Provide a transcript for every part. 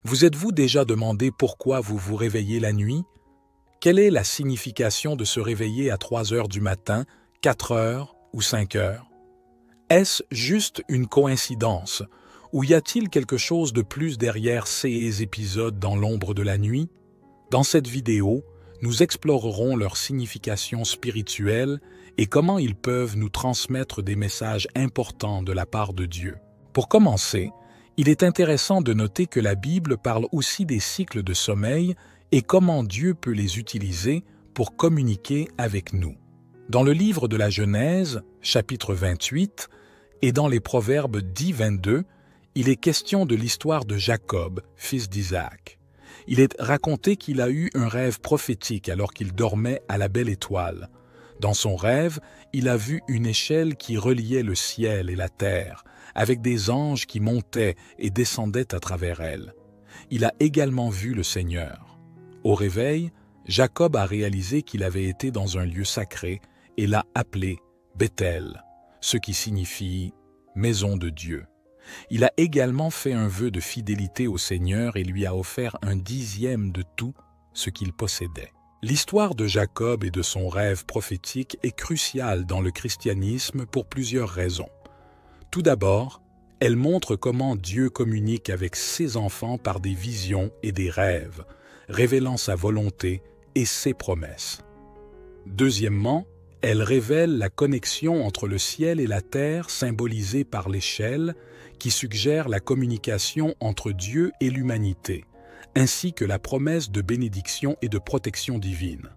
Vous êtes-vous déjà demandé pourquoi vous vous réveillez la nuit? Quelle est la signification de se réveiller à 3 heures du matin, 4 heures ou 5 heures? Est-ce juste une coïncidence, ou y a-t-il quelque chose de plus derrière ces épisodes dans l'ombre de la nuit? Dans cette vidéo, nous explorerons leur signification spirituelle et comment ils peuvent nous transmettre des messages importants de la part de Dieu. Pour commencer, il est intéressant de noter que la Bible parle aussi des cycles de sommeil et comment Dieu peut les utiliser pour communiquer avec nous. Dans le livre de la Genèse, chapitre 28, et dans les Proverbes 10-22, il est question de l'histoire de Jacob, fils d'Isaac. Il est raconté qu'il a eu un rêve prophétique alors qu'il dormait à la belle étoile. Dans son rêve, il a vu une échelle qui reliait le ciel et la terre, avec des anges qui montaient et descendaient à travers elle. Il a également vu le Seigneur. Au réveil, Jacob a réalisé qu'il avait été dans un lieu sacré et l'a appelé Bethel, ce qui signifie « maison de Dieu ». Il a également fait un vœu de fidélité au Seigneur et lui a offert un 10e de tout ce qu'il possédait. L'histoire de Jacob et de son rêve prophétique est cruciale dans le christianisme pour plusieurs raisons. Tout d'abord, elle montre comment Dieu communique avec ses enfants par des visions et des rêves, révélant sa volonté et ses promesses. Deuxièmement, elle révèle la connexion entre le ciel et la terre symbolisée par l'échelle qui suggère la communication entre Dieu et l'humanité, ainsi que la promesse de bénédiction et de protection divine.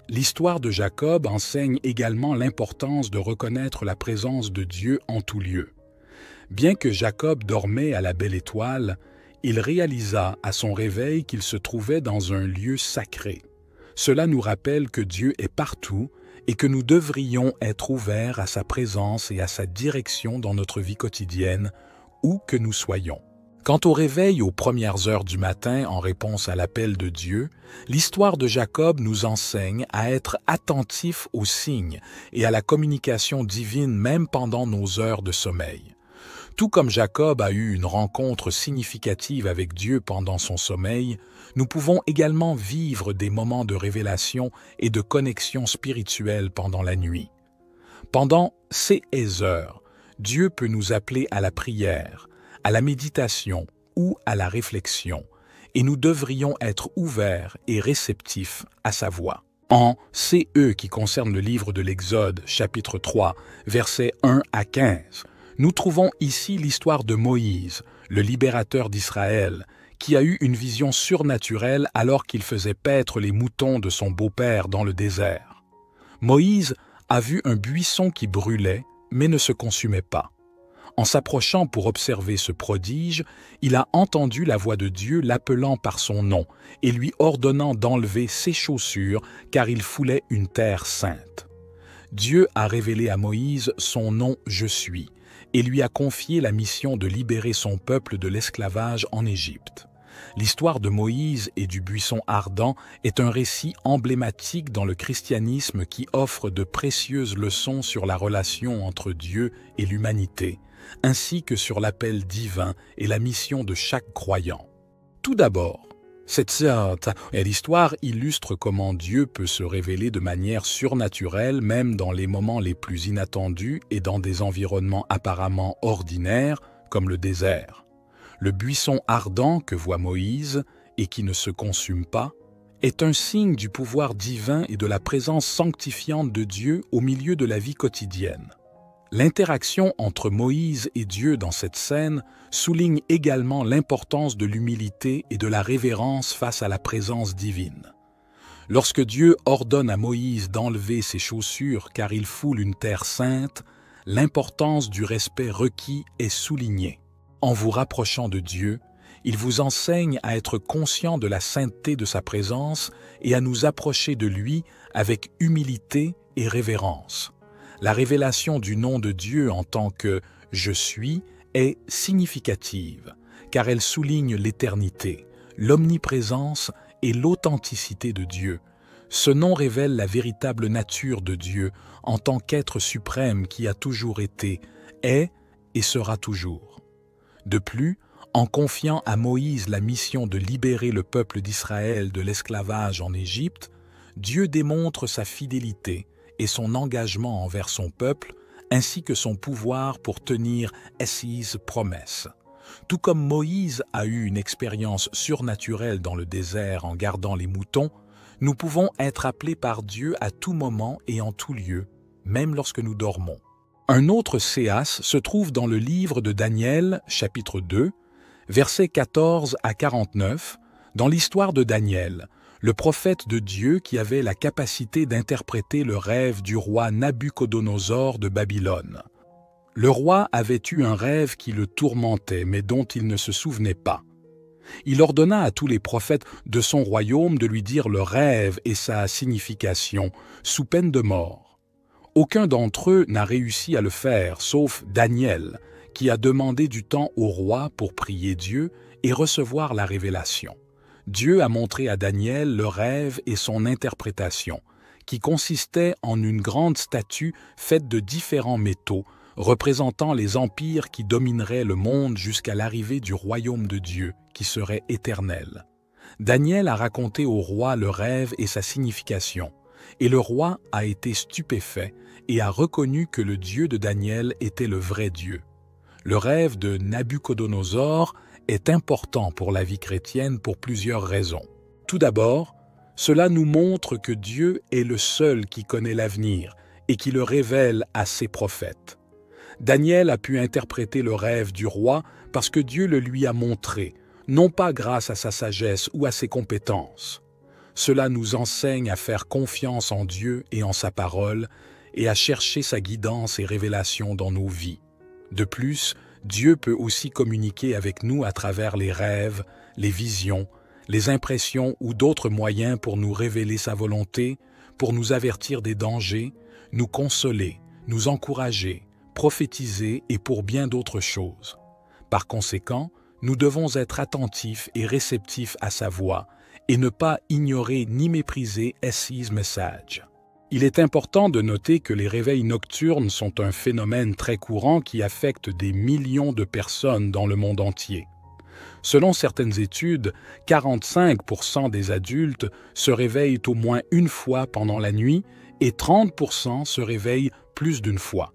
L'histoire de Jacob enseigne également l'importance de reconnaître la présence de Dieu en tout lieu. Bien que Jacob dormait à la belle étoile, il réalisa à son réveil qu'il se trouvait dans un lieu sacré. Cela nous rappelle que Dieu est partout et que nous devrions être ouverts à sa présence et à sa direction dans notre vie quotidienne, où que nous soyons. Quant au réveil aux premières heures du matin en réponse à l'appel de Dieu, l'histoire de Jacob nous enseigne à être attentifs aux signes et à la communication divine même pendant nos heures de sommeil. Tout comme Jacob a eu une rencontre significative avec Dieu pendant son sommeil, nous pouvons également vivre des moments de révélation et de connexion spirituelle pendant la nuit. Pendant ces heures, Dieu peut nous appeler à la prière, à la méditation ou à la réflexion, et nous devrions être ouverts et réceptifs à sa voix. En CE qui concerne le livre de l'Exode, chapitre 3, versets 1 à 15, nous trouvons ici l'histoire de Moïse, le libérateur d'Israël, qui a eu une vision surnaturelle alors qu'il faisait paître les moutons de son beau-père dans le désert. Moïse a vu un buisson qui brûlait, mais ne se consumait pas. En s'approchant pour observer ce prodige, il a entendu la voix de Dieu l'appelant par son nom et lui ordonnant d'enlever ses chaussures car il foulait une terre sainte. Dieu a révélé à Moïse son nom « Je suis » et lui a confié la mission de libérer son peuple de l'esclavage en Égypte. L'histoire de Moïse et du buisson ardent est un récit emblématique dans le christianisme qui offre de précieuses leçons sur la relation entre Dieu et l'humanité, ainsi que sur l'appel divin et la mission de chaque croyant. Tout d'abord, cette histoire illustre comment Dieu peut se révéler de manière surnaturelle même dans les moments les plus inattendus et dans des environnements apparemment ordinaires comme le désert. Le buisson ardent que voit Moïse et qui ne se consume pas est un signe du pouvoir divin et de la présence sanctifiante de Dieu au milieu de la vie quotidienne. L'interaction entre Moïse et Dieu dans cette scène souligne également l'importance de l'humilité et de la révérence face à la présence divine. Lorsque Dieu ordonne à Moïse d'enlever ses chaussures car il foule une terre sainte, l'importance du respect requis est soulignée. En vous rapprochant de Dieu, il vous enseigne à être conscient de la sainteté de sa présence et à nous approcher de lui avec humilité et révérence. La révélation du nom de Dieu en tant que « Je suis » est significative, car elle souligne l'éternité, l'omniprésence et l'authenticité de Dieu. Ce nom révèle la véritable nature de Dieu en tant qu'être suprême qui a toujours été, est et sera toujours. De plus, En confiant à Moïse la mission de libérer le peuple d'Israël de l'esclavage en Égypte, Dieu démontre sa fidélité et son engagement envers son peuple, ainsi que son pouvoir pour tenir ses promesses. Tout comme Moïse a eu une expérience surnaturelle dans le désert en gardant les moutons, nous pouvons être appelés par Dieu à tout moment et en tout lieu, même lorsque nous dormons. Un autre séas se trouve dans le livre de Daniel, chapitre 2, versets 14 à 49, dans l'histoire de Daniel, le prophète de Dieu qui avait la capacité d'interpréter le rêve du roi Nabuchodonosor de Babylone. Le roi avait eu un rêve qui le tourmentait, mais dont il ne se souvenait pas. Il ordonna à tous les prophètes de son royaume de lui dire le rêve et sa signification, sous peine de mort. Aucun d'entre eux n'a réussi à le faire, sauf Daniel, qui a demandé du temps au roi pour prier Dieu et recevoir la révélation. Dieu a montré à Daniel le rêve et son interprétation, qui consistait en une grande statue faite de différents métaux, représentant les empires qui domineraient le monde jusqu'à l'arrivée du royaume de Dieu, qui serait éternel. Daniel a raconté au roi le rêve et sa signification, et le roi a été stupéfait et a reconnu que le Dieu de Daniel était le vrai Dieu. Le rêve de Nabuchodonosor est important pour la vie chrétienne pour plusieurs raisons. Tout d'abord, cela nous montre que Dieu est le seul qui connaît l'avenir et qui le révèle à ses prophètes. Daniel a pu interpréter le rêve du roi parce que Dieu le lui a montré, non pas grâce à sa sagesse ou à ses compétences. Cela nous enseigne à faire confiance en Dieu et en sa parole et à chercher sa guidance et révélation dans nos vies. De plus, Dieu peut aussi communiquer avec nous à travers les rêves, les visions, les impressions ou d'autres moyens pour nous révéler sa volonté, pour nous avertir des dangers, nous consoler, nous encourager, prophétiser et pour bien d'autres choses. Par conséquent, nous devons être attentifs et réceptifs à sa voix et ne pas ignorer ni mépriser ses messages. Il est important de noter que les réveils nocturnes sont un phénomène très courant qui affecte des millions de personnes dans le monde entier. Selon certaines études, 45% des adultes se réveillent au moins une fois pendant la nuit et 30% se réveillent plus d'une fois.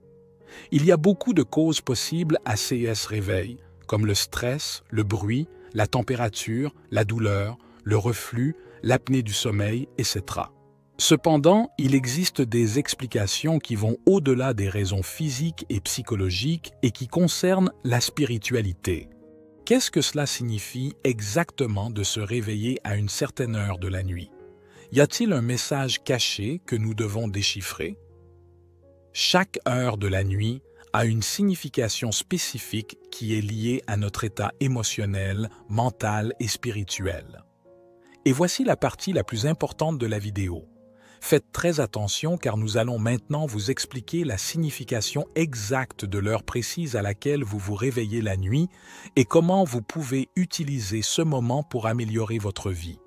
Il y a beaucoup de causes possibles à ces réveils, comme le stress, le bruit, la température, la douleur, le reflux, l'apnée du sommeil, etc. Cependant, il existe des explications qui vont au-delà des raisons physiques et psychologiques et qui concernent la spiritualité. Qu'est-ce que cela signifie exactement de se réveiller à une certaine heure de la nuit? Y a-t-il un message caché que nous devons déchiffrer? Chaque heure de la nuit a une signification spécifique qui est liée à notre état émotionnel, mental et spirituel. Et voici la partie la plus importante de la vidéo. Faites très attention car nous allons maintenant vous expliquer la signification exacte de l'heure précise à laquelle vous vous réveillez la nuit et comment vous pouvez utiliser ce moment pour améliorer votre vie.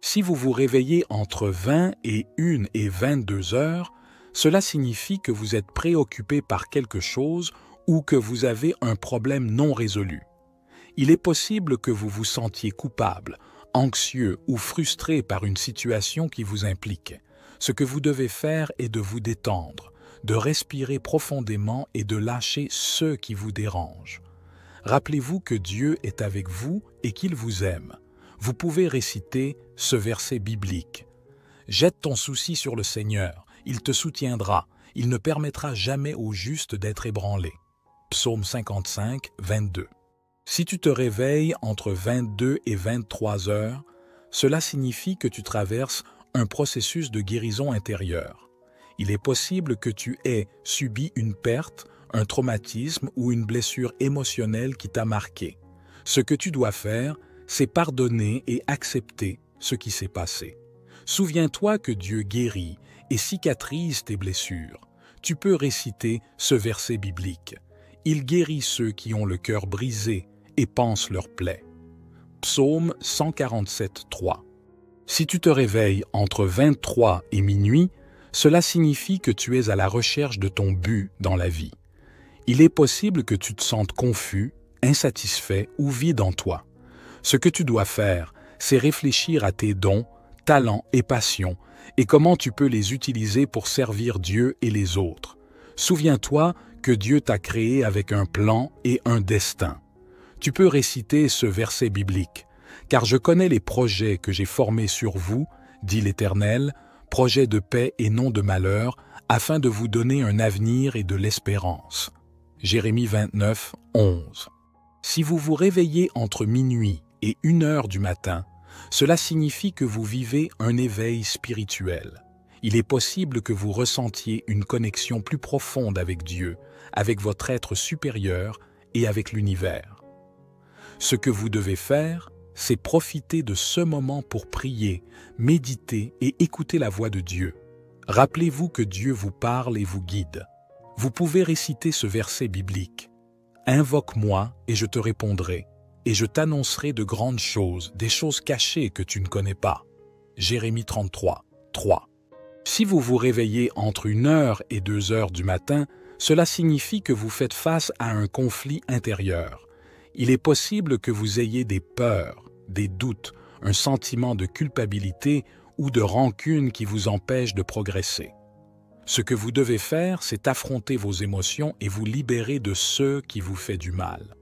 Si vous vous réveillez entre 20 et 1 et 22 heures, cela signifie que vous êtes préoccupé par quelque chose ou que vous avez un problème non résolu. Il est possible que vous vous sentiez coupable, anxieux ou frustré par une situation qui vous implique. Ce que vous devez faire est de vous détendre, de respirer profondément et de lâcher ceux qui vous dérangent. Rappelez-vous que Dieu est avec vous et qu'il vous aime. Vous pouvez réciter ce verset biblique. « Jette ton souci sur le Seigneur, il te soutiendra, il ne permettra jamais au juste d'être ébranlé. » Psaume 55, 22. Si tu te réveilles entre 22 et 23 heures, cela signifie que tu traverses un processus de guérison intérieure. Il est possible que tu aies subi une perte, un traumatisme ou une blessure émotionnelle qui t'a marqué. Ce que tu dois faire, c'est pardonner et accepter ce qui s'est passé. Souviens-toi que Dieu guérit et cicatrise tes blessures. Tu peux réciter ce verset biblique. Il guérit ceux qui ont le cœur brisé et pansent leurs plaies. Psaume 147, 3. Si tu te réveilles entre 23 et minuit, cela signifie que tu es à la recherche de ton but dans la vie. Il est possible que tu te sentes confus, insatisfait ou vide en toi. Ce que tu dois faire, c'est réfléchir à tes dons, talents et passions et comment tu peux les utiliser pour servir Dieu et les autres. Souviens-toi que Dieu t'a créé avec un plan et un destin. Tu peux réciter ce verset biblique. « Car je connais les projets que j'ai formés sur vous, dit l'Éternel, projets de paix et non de malheur, afin de vous donner un avenir et de l'espérance. » Jérémie 29, 11. Si vous vous réveillez entre minuit et 1 heure du matin, cela signifie que vous vivez un éveil spirituel. Il est possible que vous ressentiez une connexion plus profonde avec Dieu, avec votre être supérieur et avec l'univers. Ce que vous devez faire, c'est profiter de ce moment pour prier, méditer et écouter la voix de Dieu. Rappelez-vous que Dieu vous parle et vous guide. Vous pouvez réciter ce verset biblique. « Invoque-moi et je te répondrai, et je t'annoncerai de grandes choses, des choses cachées que tu ne connais pas. » Jérémie 33, 3. Si vous vous réveillez entre 1 heure et 2 heures du matin, cela signifie que vous faites face à un conflit intérieur. Il est possible que vous ayez des peurs, des doutes, un sentiment de culpabilité ou de rancune qui vous empêche de progresser. Ce que vous devez faire, c'est affronter vos émotions et vous libérer de ce qui vous fait du mal.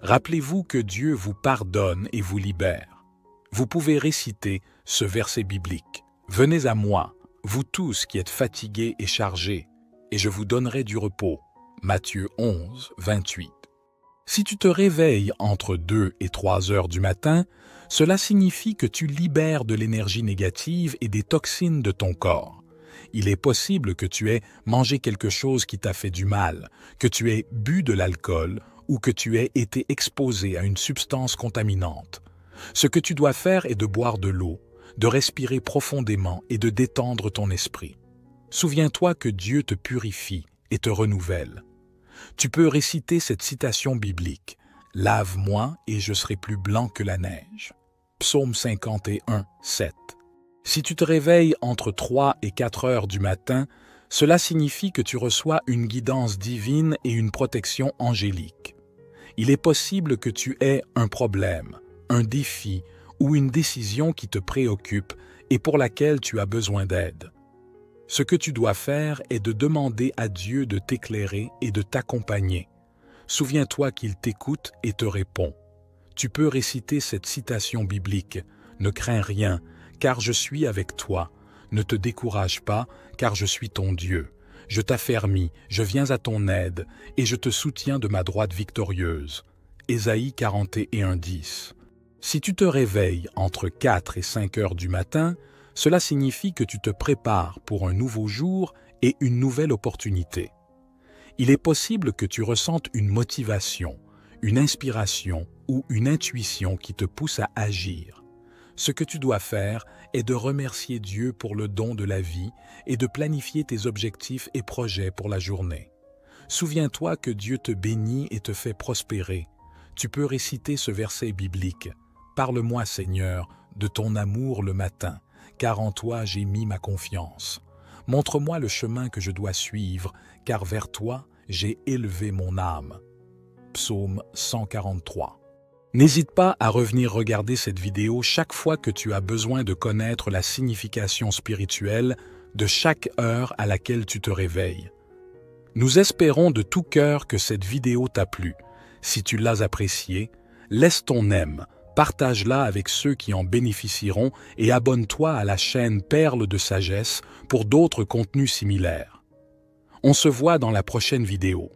Rappelez-vous que Dieu vous pardonne et vous libère. Vous pouvez réciter ce verset biblique. « Venez à moi, vous tous qui êtes fatigués et chargés, et je vous donnerai du repos. » Matthieu 11, 28. Si tu te réveilles entre 2 et 3 heures du matin, cela signifie que tu libères de l'énergie négative et des toxines de ton corps. Il est possible que tu aies mangé quelque chose qui t'a fait du mal, que tu aies bu de l'alcool ou que tu aies été exposé à une substance contaminante. Ce que tu dois faire est de boire de l'eau, de respirer profondément et de détendre ton esprit. Souviens-toi que Dieu te purifie et te renouvelle. Tu peux réciter cette citation biblique. « Lave-moi et je serai plus blanc que la neige. » Psaume 51, 7. Si tu te réveilles entre 3 et 4 heures du matin, cela signifie que tu reçois une guidance divine et une protection angélique. Il est possible que tu aies un problème, un défi ou une décision qui te préoccupe et pour laquelle tu as besoin d'aide. Ce que tu dois faire est de demander à Dieu de t'éclairer et de t'accompagner. Souviens-toi qu'il t'écoute et te répond. Tu peux réciter cette citation biblique. « Ne crains rien, car je suis avec toi. Ne te décourage pas, car je suis ton Dieu. Je t'affermis, je viens à ton aide, et je te soutiens de ma droite victorieuse. » Ésaïe 41, 10. Si tu te réveilles entre 4 et 5 heures du matin, cela signifie que tu te prépares pour un nouveau jour et une nouvelle opportunité. Il est possible que tu ressentes une motivation, une inspiration ou une intuition qui te pousse à agir. Ce que tu dois faire est de remercier Dieu pour le don de la vie et de planifier tes objectifs et projets pour la journée. Souviens-toi que Dieu te bénit et te fait prospérer. Tu peux réciter ce verset biblique. « Parle-moi, Seigneur, de ton amour le matin, car en toi j'ai mis ma confiance. Montre-moi le chemin que je dois suivre, car vers toi j'ai élevé mon âme. » Psaume 143. N'hésite pas à revenir regarder cette vidéo chaque fois que tu as besoin de connaître la signification spirituelle de chaque heure à laquelle tu te réveilles. Nous espérons de tout cœur que cette vidéo t'a plu. Si tu l'as appréciée, laisse ton aime, partage-la avec ceux qui en bénéficieront et abonne-toi à la chaîne Perles de Sagesse pour d'autres contenus similaires. On se voit dans la prochaine vidéo.